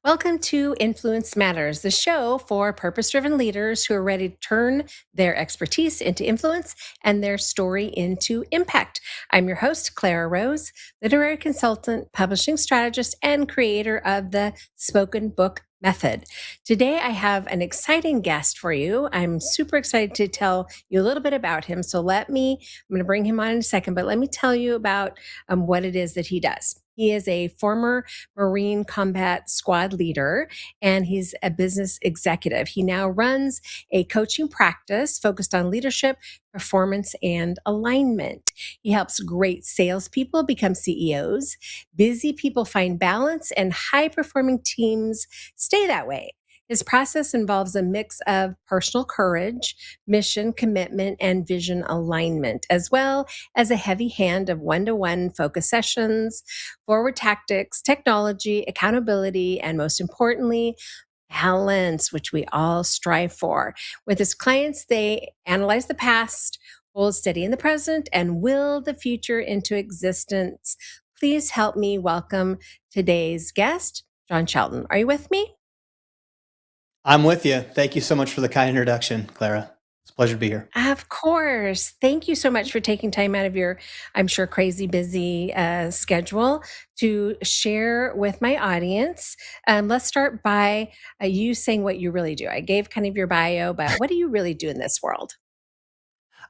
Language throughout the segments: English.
Welcome to Influence Matters, the show for purpose driven leaders who are ready to turn their expertise into influence and their story into impact. I'm your host, Clara Rose, literary consultant, publishing strategist, and creator of the Spoken Book Method. Today, I have an exciting guest for you. I'm super excited to tell you a little bit about him. I'm going to bring him on in a second, but let me tell you about what it is that he does. He is a former Marine Combat Squad leader, and he's a business executive. He now runs a coaching practice focused on leadership, performance, and alignment. He helps great salespeople become CEOs, busy people find balance, and high performing teams stay that way. His process involves a mix of personal courage, mission commitment, and vision alignment, as well as a heavy hand of one-to-one focus sessions, forward tactics, technology, accountability, and most importantly, balance, which we all strive for. With his clients, they analyze the past, hold steady in the present, and will the future into existence. Please help me welcome today's guest, Jon Sheldon. Are you with me? I'm with you. Thank you so much for the kind introduction, Clara. It's a pleasure to be here. Of course. Thank you so much for taking time out of your, I'm sure, crazy busy schedule to share with my audience. Let's start by you saying what you really do. I gave kind of your bio, but what do you really do in this world?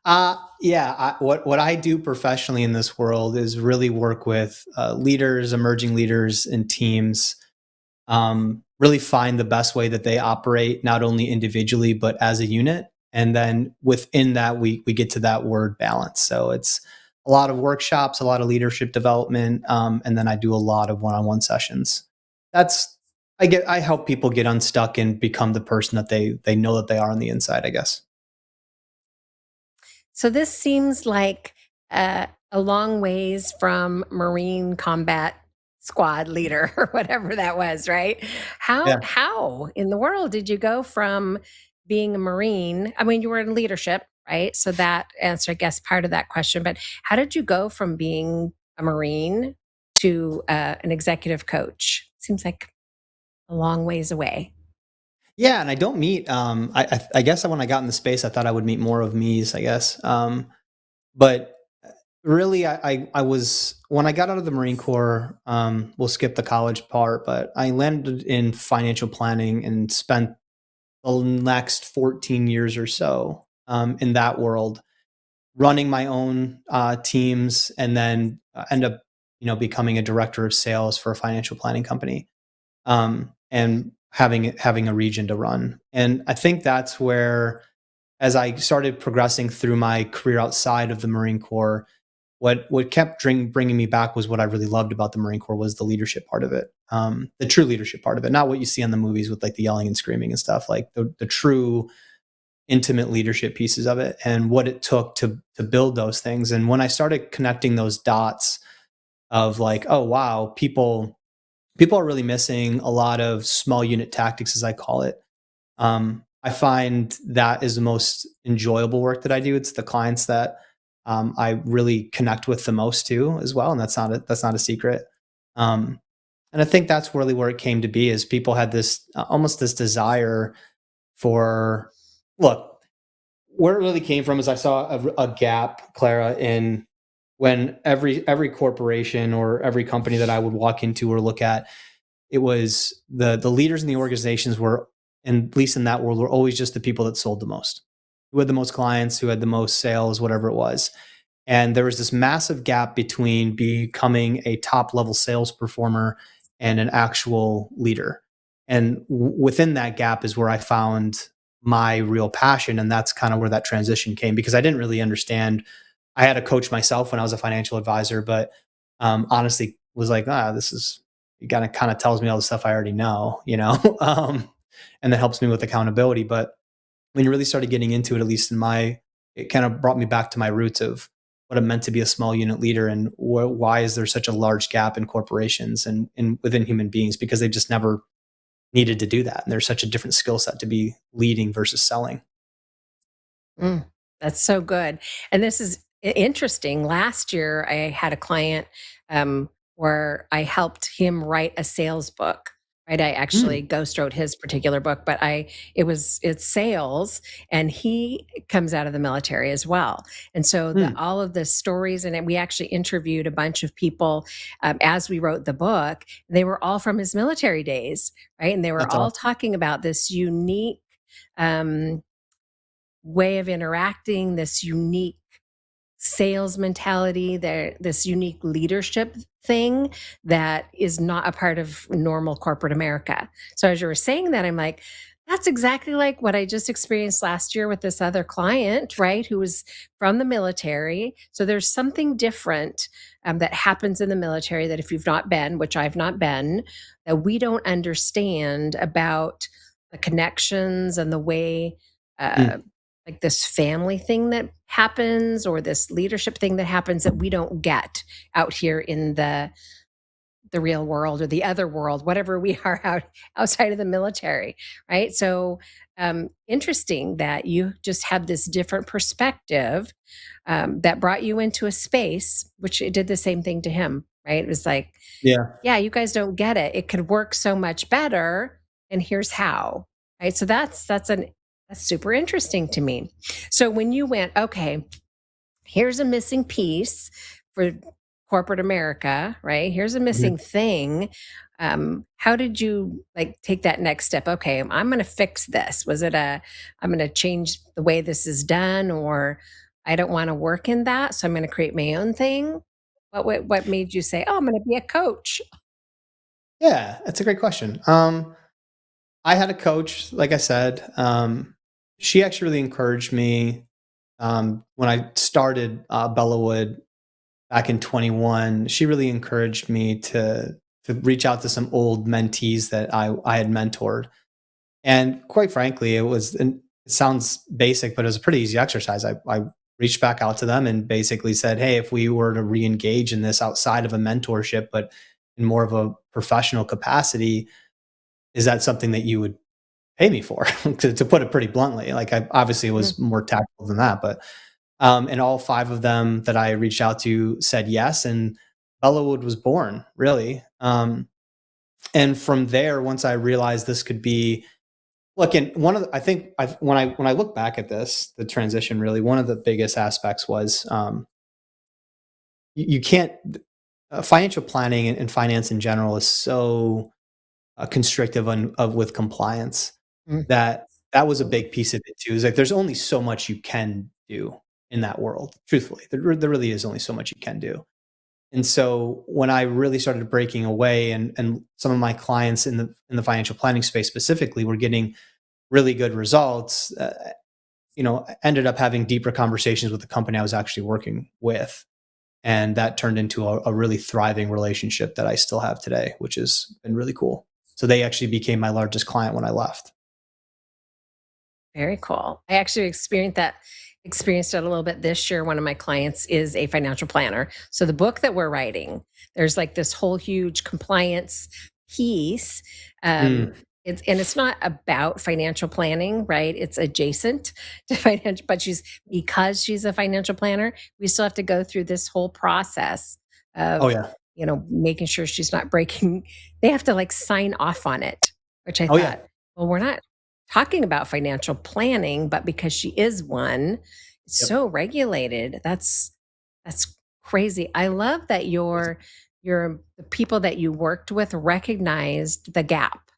What I do professionally in this world is really work with leaders, emerging leaders, and teams. Really find the best way that they operate, not only individually but as a unit. And then within that, we get to that word balance. So it's a lot of workshops, a lot of leadership development, and then I do a lot of one-on-one sessions. That's I help people get unstuck and become the person that they know that they are on the inside, I guess. So this seems like a long ways from Marine Combat Squad leader or whatever that was, right? How Yeah. how in the world did you go from being a Marine? I mean, you were in leadership, right? So that answer, I guess, part of that question. But how did you go from being a Marine to an executive coach? Seems like a long ways away. Yeah, and I don't meet. I guess when I got in the space, I thought I would meet more of me's. I guess, but really, I was when I got out of the Marine Corps. We'll skip the college part, but I landed in financial planning and spent the next 14 years or so in that world, running my own teams, and then end up, becoming a director of sales for a financial planning company, and having a region to run. And I think that's where, as I started progressing through my career outside of the Marine Corps, what kept bringing me back was what I really loved about the Marine Corps was the leadership part of it, the true leadership part of it, not what you see on the movies with like the yelling and screaming and stuff, like the true intimate leadership pieces of it and what it took to build those things. And when I started connecting those dots of like, oh wow, people are really missing a lot of small unit tactics, as I call it. I find that is the most enjoyable work that I do. It's the clients that I really connect with the most too, as well, and that's not a secret. Um, and I think that's really where it came to be. Is people had this almost this desire for look where it really came from. Is I saw a gap, Clara, in when every corporation or every company that I would walk into or look at, it was the leaders in the organizations were, and at least in that world, were always just the people that sold the most, who had the most clients, who had the most sales, whatever it was. And there was this massive gap between becoming a top level sales performer and an actual leader. And within that gap is where I found my real passion. And that's kind of where that transition came, because I didn't really understand. I had a coach myself when I was a financial advisor, but honestly was like, this is, it kind of tells me all the stuff I already know, and that helps me with accountability. But when you really started getting into it, at least it kind of brought me back to my roots of what it meant to be a small unit leader, and why is there such a large gap in corporations and within human beings, because they've just never needed to do that. And there's such a different skill set to be leading versus selling. Mm, that's so good. And this is interesting. Last year, I had a client where I helped him write a sales book. right? I actually Mm, ghost wrote his particular book, but it's sales, and he comes out of the military as well. And so mm, all of the stories, and we actually interviewed a bunch of people as we wrote the book. They were all from his military days, right? And they were that's all awesome. talking about this unique um, way of interacting, this unique sales mentality, this unique leadership thing that is not a part of normal corporate America. So as you were saying that, I'm like, that's exactly like what I just experienced last year with this other client, right? Who was from the military. So there's something different that happens in the military that if you've not been, which I've not been, that we don't understand about the connections and the way uh, Mm, like this family thing that happens or this leadership thing that happens that we don't get out here in the real world or the other world, whatever we are outside of the military, right? So interesting that you just had this different perspective that brought you into a space which it did the same thing to him, right? It was like, yeah. yeah, you guys don't get it. It could work so much better, and here's how. Right? So that's super interesting to me. So when you went, okay, here's a missing piece for corporate America, right? Here's a missing Mhm. thing. How did you like take that next step? Okay, I'm going to fix this. Was it I'm going to change the way this is done, or I don't want to work in that, so I'm going to create my own thing? What made you say, oh, I'm going to be a coach? Yeah, that's a great question. I had a coach, like I said, she actually really encouraged me when I started Belleau Wood back in 21. She really encouraged me to reach out to some old mentees that I had mentored. And quite frankly, it sounds basic, but it was a pretty easy exercise. I reached back out to them and basically said, hey, if we were to re-engage in this outside of a mentorship, but in more of a professional capacity, is that something that you would pay me for? To put it pretty bluntly, like I obviously it Mhm. was more tactful than that, but and all five of them that I reached out to said yes, and Bellawood was born, really. And from there, once I realized this could be, look, and one of the, I think when I look back at this, the transition, really, one of the biggest aspects was you can't financial planning and finance in general is so constrictive of with compliance Mm. that was a big piece of it too. Is like there's only so much you can do in that world. Truthfully, there really is only so much you can do. And so when I really started breaking away, and some of my clients in the financial planning space specifically were getting really good results, ended up having deeper conversations with the company I was actually working with, and that turned into a really thriving relationship that I still have today, which has been really cool. So they actually became my largest client when I left. Very cool. I actually experienced it a little bit this year. One of my clients is a financial planner. So the book that we're writing, there's like this whole huge compliance piece. Um, Mm. it's not about financial planning, right? It's adjacent to financial, but because she's a financial planner, we still have to go through this whole process Oh of, yeah. making sure she's not breaking. They have to like sign off on it, which I Oh yeah. thought, well, we're not talking about financial planning, but because she is one, it's Yep. so regulated. That's crazy. I love that the people that you worked with recognized the gap,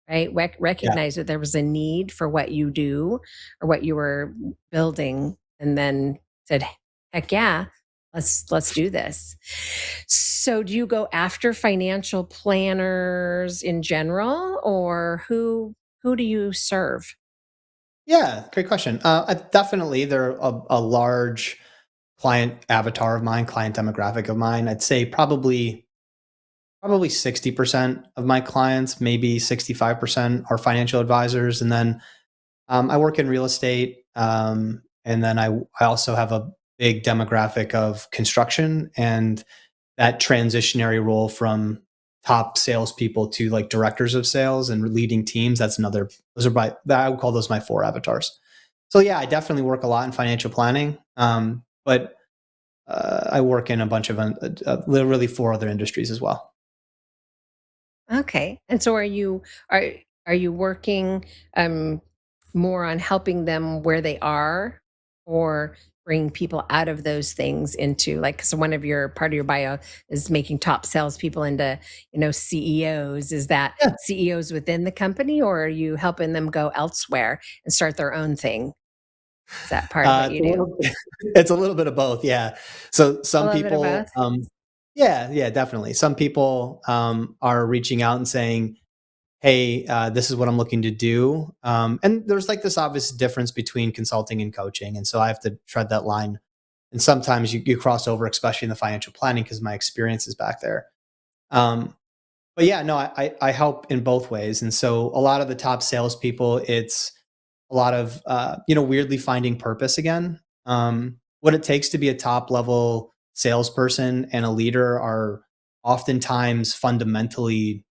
right? Yeah. Recognized that there was a need for what you do or what you were building, and then said, "Heck yeah, let's do this." So, do you go after financial planners in general, or who do you serve? Yeah. Great question. Definitely, they're a large client avatar of mine, client demographic of mine. I'd say probably 60% of my clients, maybe 65% are financial advisors. And then I work in real estate. And then I also have a big demographic of construction and that transitionary role from top salespeople to like directors of sales and leading teams. Those are I would call those my four avatars. So yeah, I definitely work a lot in financial planning. But I work in a bunch of literally four other industries as well. Okay. And so are are you working um more on helping them where they are, or bring people out of those things into, like, so one of your part of your bio is making top salespeople into, CEOs. Is that Yeah. CEOs within the company, or are you helping them go elsewhere and start their own thing? Is that part of what It's you a do? little it's a little bit of both, yeah. So A some little bit of people, both. yeah, yeah, definitely. Some people, are reaching out and saying, "Hey, this is what I'm looking to do." And there's like this obvious difference between consulting and coaching, and so I have to tread that line. And sometimes you cross over, especially in the financial planning, because my experience is back there. Um, but yeah, no, I help in both ways, and so a lot of the top salespeople, it's a lot of weirdly finding purpose again. What it takes to be a top level salesperson and a leader are oftentimes fundamentally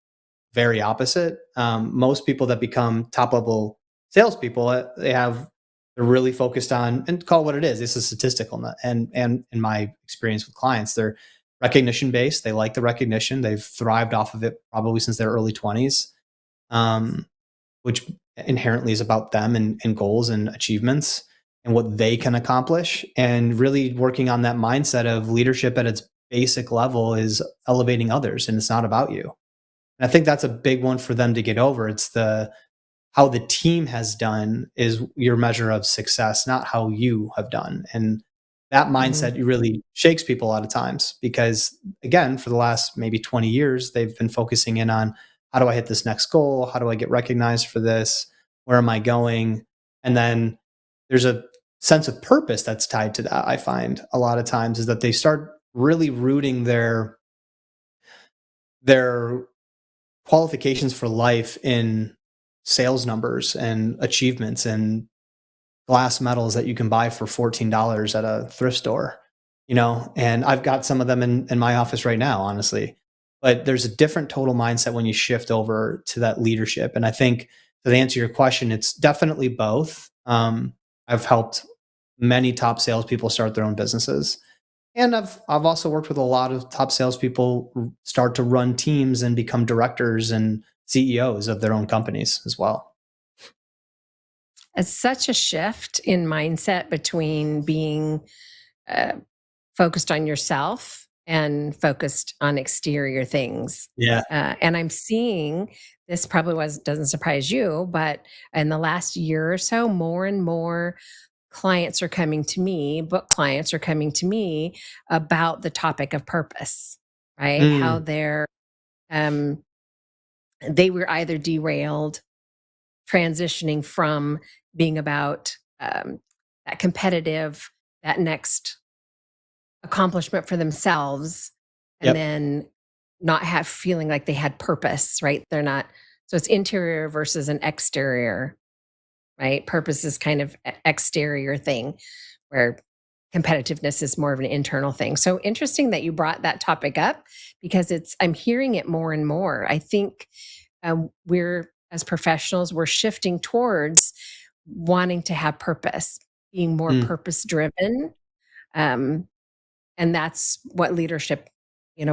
very opposite. Most people that become top level salespeople, they're really focused on, and call it what it is. This is statistical, and in my experience with clients, they're recognition based. They like the recognition. They've thrived off of it probably since their early 20s, um, which inherently is about them and goals and achievements and what they can accomplish. And really working on that mindset of leadership at its basic level is elevating others, and it's not about you. And I think that's a big one for them to get over. It's the how the team has done is your measure of success, not how you have done. And that Mhm. mindset really shakes people a lot of times because, again, for the last maybe 20 years, they've been focusing in on how do I hit this next goal? How do I get recognized for this? Where am I going? And then there's a sense of purpose that's tied to that. I find a lot of times is that they start really rooting their qualifications for life in sales numbers and achievements and glass medals that you can buy for $14 at a thrift store, and I've got some of them in my office right now, honestly. But there's a different total mindset when you shift over to that leadership. And I think to answer your question, it's definitely both. I've helped many top salespeople start their own businesses. And I've also worked with a lot of top salespeople who start to run teams and become directors and CEOs of their own companies as well. It's such a shift in mindset between being uh, focused on yourself and focused on exterior things. Yeah. And I'm seeing this, probably was doesn't surprise you, but in the last year or so, more and more clients are coming to me, book clients are coming to me about the topic of purpose, right? How Mm, um, they were either derailed, transitioning from being about that competitive, that next accomplishment for themselves, and yep. then not have feeling like they had purpose, right? They're not, so it's interior versus an exterior, right? Purpose is kind of exterior thing, where competitiveness is more of an internal thing. So interesting that you brought that topic up, because I'm hearing it more and more. I think we're, as professionals, we're shifting towards wanting to have purpose, being more Mm. purpose driven. Um, and that's what leadership,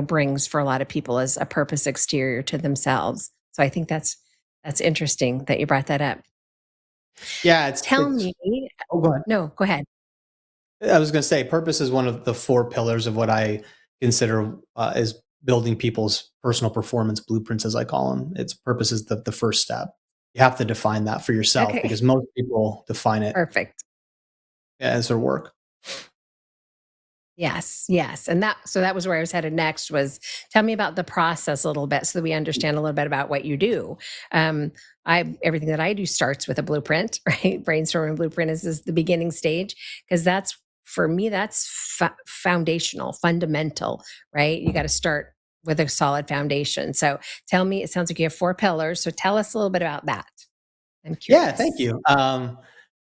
brings for a lot of people, is a purpose exterior to themselves. So I think that's interesting that you brought that up. Yeah, it's Tell it's me. oh, go ahead. No, go ahead. I was gonna say purpose is one of the 4 pillars of what I consider, is building people's personal performance blueprints, as I call them. It's purpose is the first step. You have to define that for yourself Okay. because most people define it Perfect. as their work. Yes, yes. And that was where I was headed next, was tell me about the process a little bit, so that we understand a little bit about what you do. Um, everything that I do starts with a blueprint, right? Brainstorming blueprint is the beginning stage, because that's, for me, that's foundational, fundamental, right? You got to start with a solid foundation. So tell me, it sounds like you have 4 pillars. So tell us a little bit about that. I'm Yeah, thank curious. you.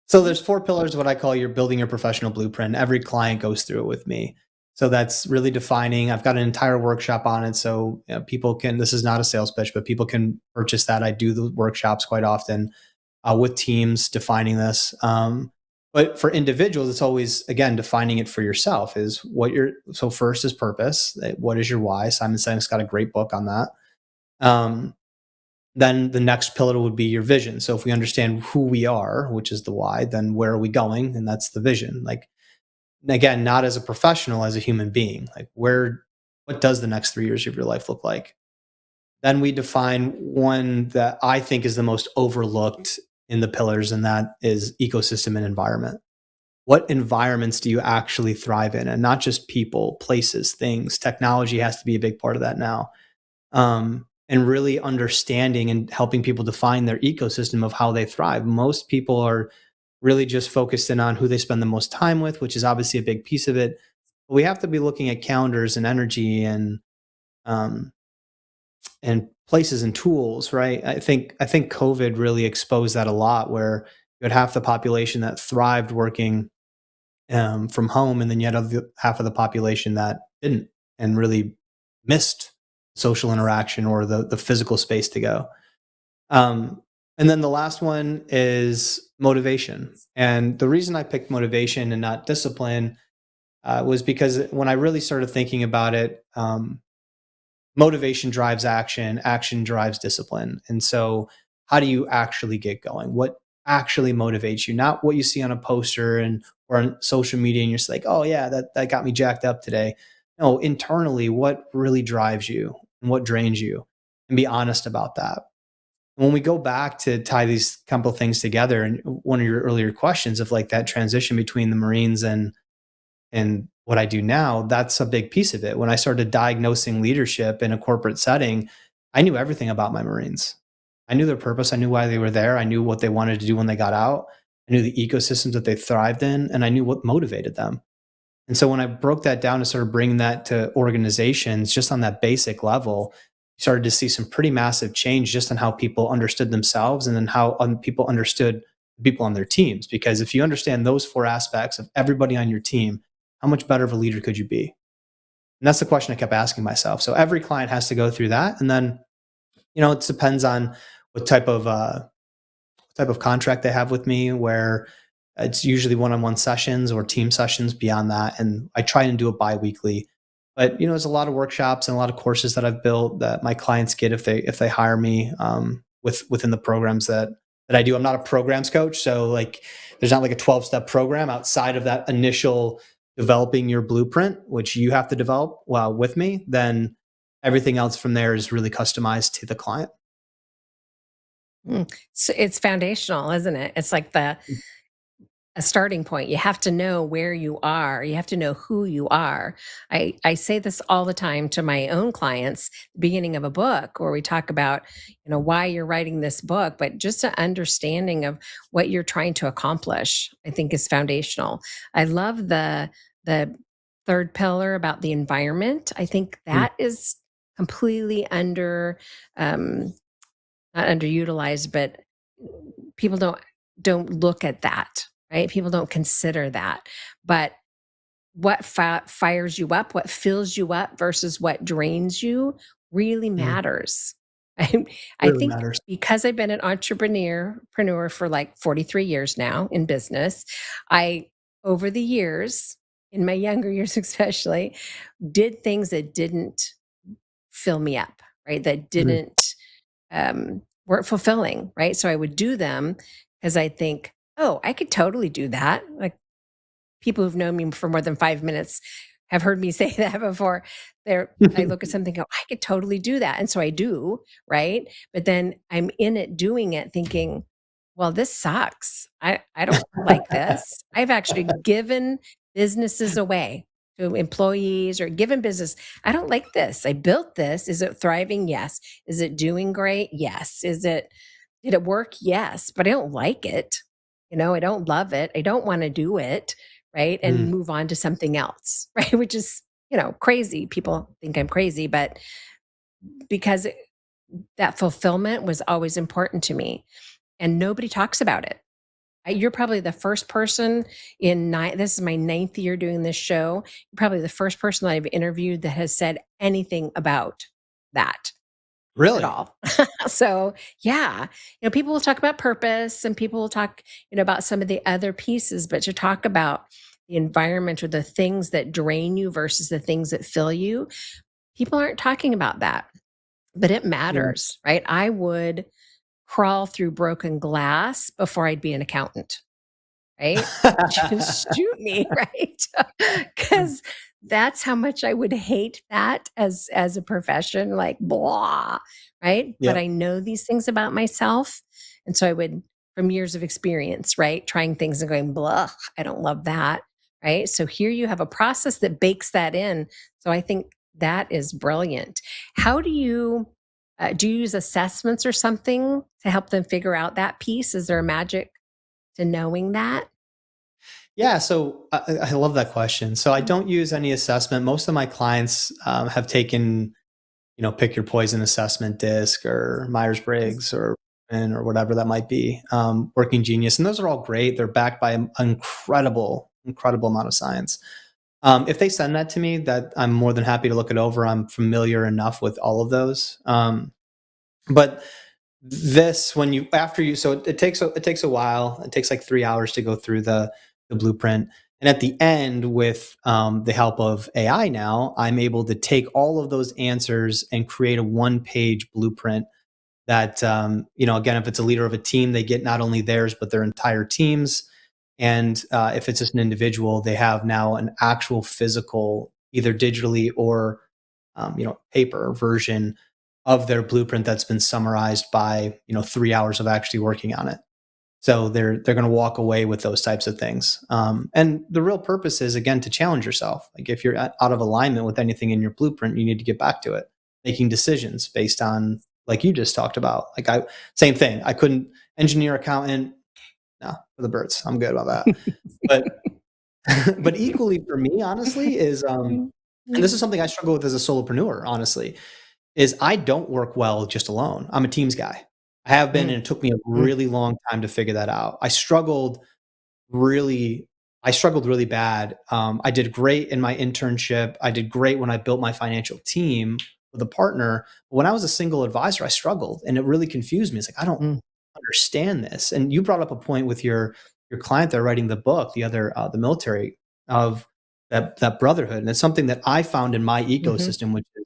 So there's 4 pillars, what I call your building your professional blueprint. Every client goes through it with me. So that's really defining. I've got an entire workshop on it. So people can, this is not a sales pitch, but people can purchase that. I do the workshops quite often with teams defining this. But for individuals, it's always, again, defining it for yourself is what your, so first is purpose. What is your why? Simon Sinek's got a great book on that. Um, then the next pillar would be your vision. So if we understand who we are, which is the why, then where are we going? And that's the vision. Like, again, not as a professional, as a human being. Like, what does the next 3 years of your life look like? Then we define one that I think is the most overlooked in the pillars, and that is ecosystem and environment. What environments do you actually thrive in? And not just people, places, things. Technology has to be a big part of that now. And really understanding and helping people define their ecosystem of how they thrive. Most people are really just focused in on who they spend the most time with, which is obviously a big piece of it. But we have to be looking at calendars and energy um, and places and tools, right? I think COVID really exposed that a lot, where you had half the population that thrived working from home, and then you had half of the population that didn't and really missed social interaction or the physical space to go. Um, and then the last one is motivation. And the reason I picked motivation and not discipline was because when I really started thinking about it, motivation drives action, action drives discipline. And so, how do you actually get going? What actually motivates you? Not what you see on a poster and or on social media, and you're just like, oh yeah, that got me jacked up today. No, internally, what really drives you and what drains you, and be honest about that. When we go back to tie these couple things together, and one of your earlier questions of like that transition between the Marines and what I do now, that's a big piece of it. When I started diagnosing leadership in a corporate setting, I knew everything about my Marines. I knew their purpose. I knew why they were there. I knew what they wanted to do when they got out. I knew the ecosystems that they thrived in, and I knew what motivated them. And so when I broke that down and started bringing that to organizations just on that basic level, you started to see some pretty massive change just in how people understood themselves, and then how people understood people on their teams. Because if you understand those four aspects of everybody on your team, how much better of a leader could you be? And that's the question I kept asking myself. So every client has to go through that. And then, it depends on what type of contract they have with me, where it's usually one-on-one sessions or team sessions beyond that. And I try and do it bi-weekly. But there's a lot of workshops and a lot of courses that I've built that my clients get if they hire me within the programs that I do. I'm not a programs coach, so like there's not like a 12-step program outside of that initial developing your blueprint, which you have to develop with me. Then everything else from there is really customized to the client. So it's foundational, isn't it? It's like a starting point. You have to know where you are. You have to know who you are. I say this all the time to my own clients, beginning of a book, where we talk about, why you're writing this book, but just an understanding of what you're trying to accomplish, I think is foundational. I love the third pillar about the environment. I think Mm, that is completely not underutilized, but people don't look at that, right? People don't consider that. But what fires you up, what fills you up versus what drains you really mm, matters. I really think matters. because I've been an entrepreneur for like 43 years now in business, I, over the years, in my younger years especially, did things that didn't fill me up, right? That Mm, didn't weren't fulfilling, right? So I would do them because I think, oh, I could totally do that. Like people who've known me for more than 5 minutes have heard me say that before. I look at something, go, I could totally do that, and so I do, right? But then I'm in it, doing it, thinking, well, this sucks. I don't like this. I've actually given businesses away to employees or given business. I don't like this. I built this. Is it thriving? Yes. Is it doing great? Yes. Did it work? Yes. But I don't like it. I don't love it. I don't want to do it. Right. And mm, move on to something else. Right. Which is, crazy. People think I'm crazy, but because that fulfillment was always important to me and nobody talks about it. You're probably the first person this is my ninth year doing this show. You're probably the first person that I've interviewed that has said anything about that at really? all. So yeah, people will talk about purpose and people will talk, about some of the other pieces, but to talk about the environment or the things that drain you versus the things that fill you, people aren't talking about that. but it Yeah. matters, right? I would crawl through broken glass before I'd be an accountant. Right? Just shoot me, right? Because that's how much I would hate that as a profession, like, blah, right? But Yep. I know these things about myself, and so I would from years of experience, right, trying things and going, "Blah, I don't love that," right? So here you have a process that bakes that in, so I think that is brilliant. How do you use assessments or something to help them figure out that piece? Is there a magic to knowing that? Yeah, so I love that question. So I don't use any assessment. Most of my clients have taken, pick your poison assessment disc or Myers Briggs or whatever that might be, Working Genius, and those are all great. They're backed by an incredible amount of science. If they send that to me, that I'm more than happy to look it over. I'm familiar enough with all of those. But this when you after you so it takes a while. It takes like 3 hours to go through the blueprint, and at the end, with the help of AI, now I'm able to take all of those answers and create a one-page blueprint that, again, if it's a leader of a team, they get not only theirs but their entire teams. And if it's just an individual, they have now an actual physical, either digitally or paper version of their blueprint that's been summarized by 3 hours of actually working on it. So they're going to walk away with those types of things. And the real purpose is, again, to challenge yourself. Like, if you're out of alignment with anything in your blueprint, you need to get back to it, making decisions based on, like you just talked about. Like, same thing. I couldn't engineer, accountant. No, for the birds. I'm good about that. But but equally for me, honestly, is and this is something I struggle with as a solopreneur, honestly, is I don't work well just alone. I'm a teams guy. I have been, and Mm, it took me a mm, really long time to figure that out. Really I struggled really bad. I did great in my internship. I did great when I built my financial team with a partner. But when I was a single advisor, I struggled, and it really confused me. It's like, I don't mm, understand this. And you brought up a point with your client there writing the book, the military, of that brotherhood. And it's something that I found in my mhm, ecosystem, which is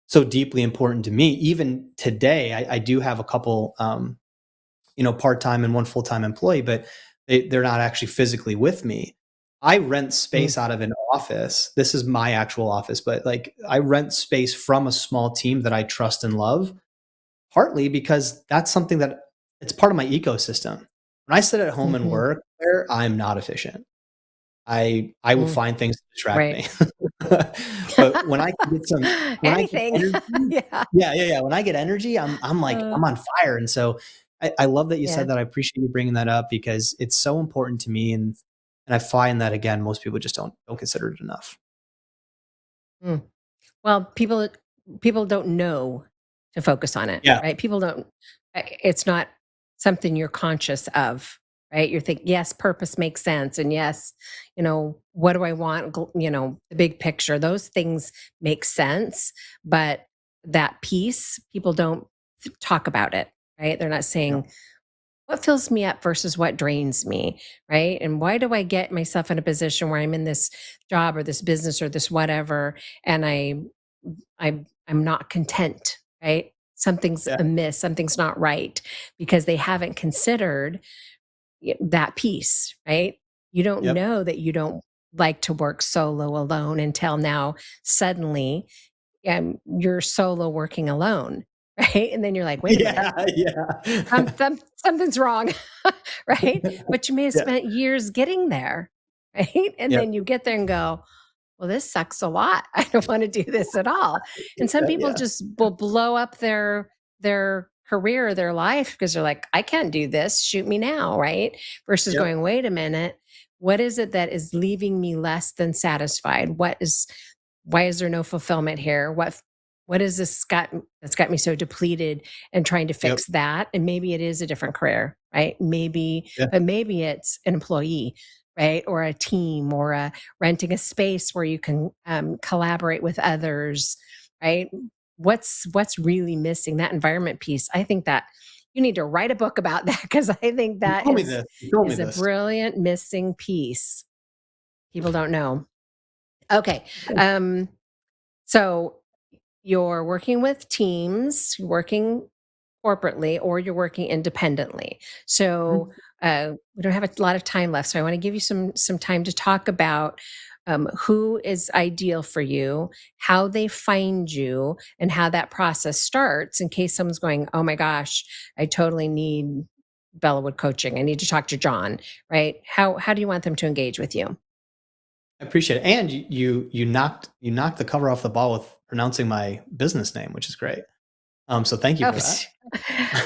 so deeply important to me. Even today, I do have a couple, part-time and one full-time employee, but they're not actually physically with me. I rent mm, space out of an office. This is my actual office, but like, I rent space from a small team that I trust and love, partly because that's something that it's part of my ecosystem. When I sit at home and mhm, work there, I'm not efficient. I will mm, find things to distract right. me. But when I get Anything. energy, Yeah. yeah. When I get energy, I'm like, Uh, I'm on fire. And so I love that you yeah. said that. I appreciate you bringing that up because it's so important to me, and I find that, again, most people just don't consider it enough. Mm. Well, people don't know to focus on it, Yeah. right? People don't it's not something you're conscious of, right? You're thinking, yes, purpose makes sense. And yes, what do I want? The big picture, those things make sense. But that piece, people don't talk about it, right? They're not Yeah. saying, what fills me up versus what drains me, right? And why do I get myself in a position where I'm in this job or this business or this whatever, and I'm not content, right? Something's Yeah. amiss, something's not right because they haven't considered that piece, right? You don't Yep. know that you don't like to work solo alone until now suddenly you're solo working alone, right? And then you're like, wait a minute, Yeah. Yeah. something's wrong, right? But you may have Yeah. spent years getting there, right? And Yep. then you get there and go, well, this sucks a lot. I don't want to do this at all. And some people Yeah. just will blow up their career, their life because they're like, I can't do this. Shoot me now, right? Versus Yep. going, wait a minute, what is it that is leaving me less than satisfied? Why is there no fulfillment here? What is this that's got me so depleted and trying to Yep. fix that? And maybe it is a different career, right? Yeah. But maybe it's an employee, right? Or a team or renting a space where you can collaborate with others, right? What's really missing that environment piece? I think that you need to write a book about that because I think You that told me this. You told me is a this. brilliant missing piece. People don't know. Okay. Um, so you're working with teams, you're working corporately, or you're working independently. So we don't have a lot of time left. So I want to give you some time to talk about who is ideal for you, how they find you, and how that process starts. In case someone's going, "Oh my gosh, I totally need Belleau Wood Coaching. I need to talk to Jon." Right? How do you want them to engage with you? I appreciate it. And you knocked the cover off the ball with pronouncing my business name, which is great. So thank you Oh, for that.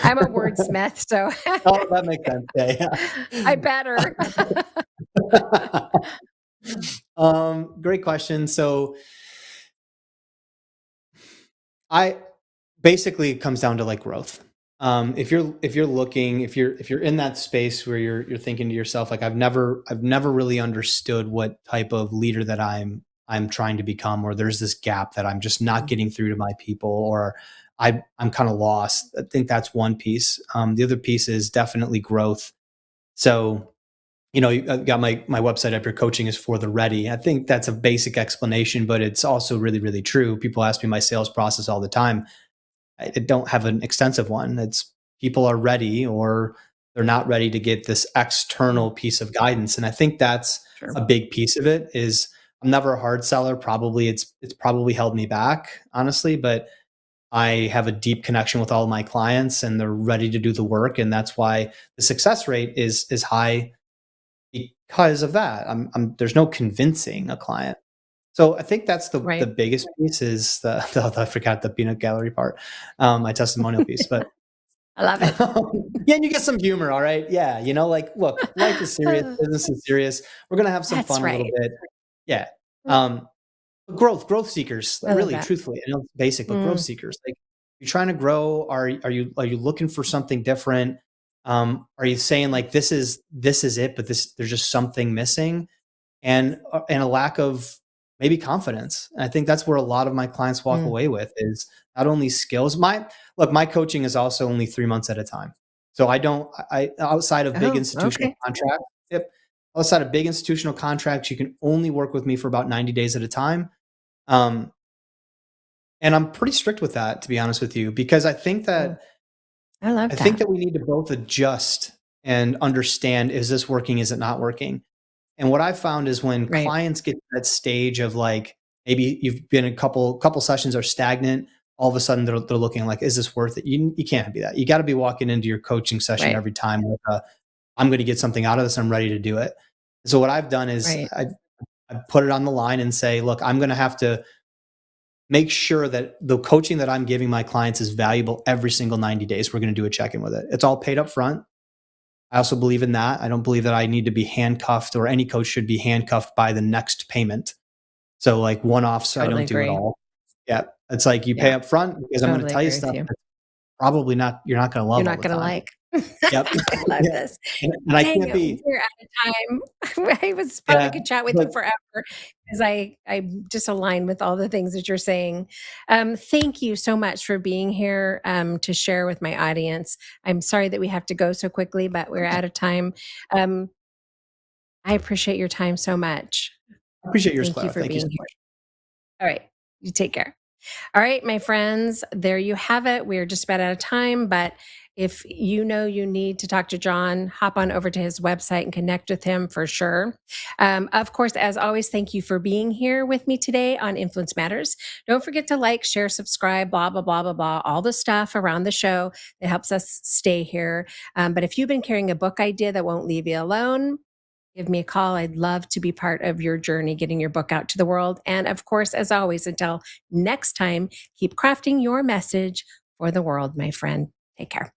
I'm a wordsmith, so Oh, that makes sense. Yeah, I better. yeah. Great question. So I basically it comes down to like growth. If you're in that space where you're thinking to yourself like I've never really understood what type of leader that I'm trying to become, or there's this gap that I'm just not getting through to my people, or I'm kind of lost. I think that's one piece. The other piece is definitely growth. So I've got my website up here. Coaching is for the ready. I think that's a basic explanation, but it's also really, really true. People ask me my sales process all the time. I don't have an extensive one. It's people are ready or they're not ready to get this external piece of guidance. And I think that's Sure. a big piece of it is I'm never a hard seller. Probably it's probably held me back, honestly, but I have a deep connection with all of my clients and they're ready to do the work. And that's why the success rate is high because of that. There's no convincing a client. So I think that's the Right. biggest piece is I forgot the peanut gallery part, my testimonial piece, but I love it. yeah, and you get some humor, all right? Yeah, like, look, life is serious, business is serious. We're gonna have some That's fun a little right. bit. Yeah. Um, growth seekers, I love really, that. truthfully, I know it's basic, but growth Mm, seekers, like, you're trying to grow. Are you looking for something different? Are you saying like this is it, but there's just something missing? And a lack of maybe confidence. And I think that's where a lot of my clients walk mm. away with is not only skills. My coaching is also only 3 months at a time. So I don't I outside of big Oh, institutional okay. contracts. Yep. Outside of big institutional contracts, you can only work with me for about 90 days at a time. Um, and I'm pretty strict with that, to be honest with you, because I think Mm, that I love I think that. that we need to both adjust and understand, is this working? Is it not working? And what I've found is when Right. clients get to that stage of like maybe you've been a couple sessions are stagnant, all of a sudden they're looking like, is this worth it? You can't be that. You got to be walking into your coaching session Right. every time with I'm going to get something out of this. I'm ready to do it. So what I've done is Right. I put it on the line and say, look, I'm going to have to make sure that the coaching that I'm giving my clients is valuable every single 90 days. We're going to do a check in with it. It's all paid up front. I also believe in that. I don't believe that I need to be handcuffed or any coach should be handcuffed by the next payment. So like one-offs, I Totally don't do at agree. all. Yeah. It's like you pay Yeah. up front because I'm going to Totally tell you agree with stuff you. that probably not you're not going to You're love all not the gonna time. like. Yep. I love Yeah. this. And I Dang can't it, be we're out of time. I was probably yeah, could chat with but you forever because I just align with all the things that you're saying. Thank you so much for being here to share with my audience. I'm sorry that we have to go so quickly, but we're out of time. Um, I appreciate your time so much. I appreciate yours, Thank you Clara. for Thank you so being here. much. All right, you take care. All right, my friends, there you have it. We're just about out of time, but if you know you need to talk to Jon, hop on over to his website and connect with him for sure. Of course, as always, thank you for being here with me today on Influence Matters. Don't forget to like, share, subscribe, blah, blah, blah, blah, blah, all the stuff around the show that helps us stay here. But if you've been carrying a book idea that won't leave you alone, give me a call. I'd love to be part of your journey getting your book out to the world. And of course, as always, until next time, keep crafting your message for the world, my friend. Take care.